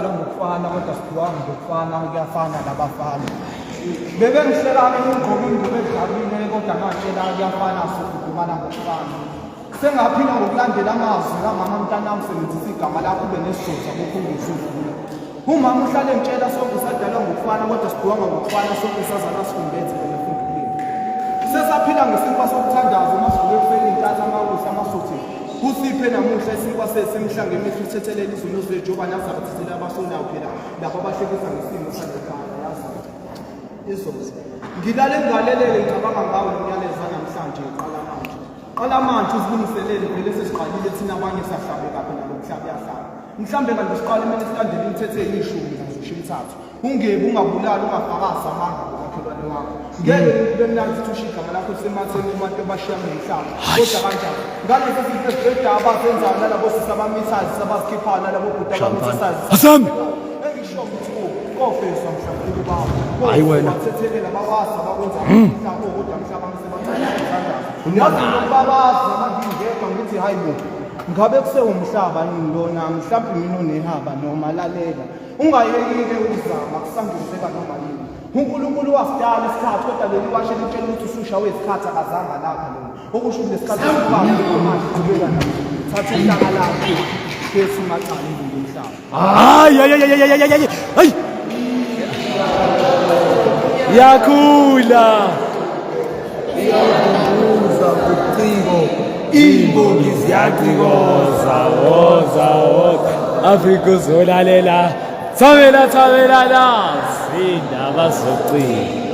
sadlala ngokufana kodwa siphilanga ngokufana kuyafana nabafana bebengihlelana ngigqoke ingubo edabile kodwa ngatshela kuyafana sifudumana ngokufana sengaphila ngokulandela amazwi kamama mntanami sebenzisa igama lakho ube nesizotha kukhungisa uvula umama uhlale emtshela sonke sadlala ngokufana kodwa siphilanga ngokufana sonke sazana sifumbethe sesaphila ngesimpa sokuthandaza umasivule kufela intatha amawusi amasuthi kusiphe namuhla isimpa sesimhlange emehlo uthethelela izulu uzejoba nazabathithela abasonayo phela lapho abahlekisa ngesimo sasekhaya yazi izozi ngilale ngigalelele ngicabanga ngawo umyalezo namhlanje qala manje uzilungiselele vele sesiqalile thina abanye sahlabe kaphi nalo mhlaba yahlala mhlambe kanti siqale mina silandele imithetho eyishumi nazisho imithathu ungebi ungabulali ungafakazi amanga kumakhelwane wakho ngeke kube mnandi ukuthi igama lakho sematheni umuntu ebashiya ngomhlaba kodwa kanjani ngaleso sikhathi edaba abenzayo nalabo sisabamithazi sabazikhiphayo nalabo bhuti abamithazi Hassan engisho ukuthi kofesa mhlawumbe babo hayi wena bathethelela babasa bakwenza mhlawumbe kodwa mhlawumbe sebathatha uyazi nokubabaza mangingekho ngithi hayi bo ngabe kusewumhlaba yini lona mhlawumbe mina onehaba noma lalela ungayekile ukuzama kusangizeka noma yini uNkulunkulu wasidala isikhathi kodwa leli washe litshela ukuthi ususha wesikhathi akazanga lapha lona okusho ukuthi lesikhathi sikwakhe manje qhubeka nayo thatha intaka lakho bese macala ngomhlaba hayi hayi yakhula iyakubuza uciko imbongi ziyacikoza woza Afrika uzolalela thabela sindaba zocingo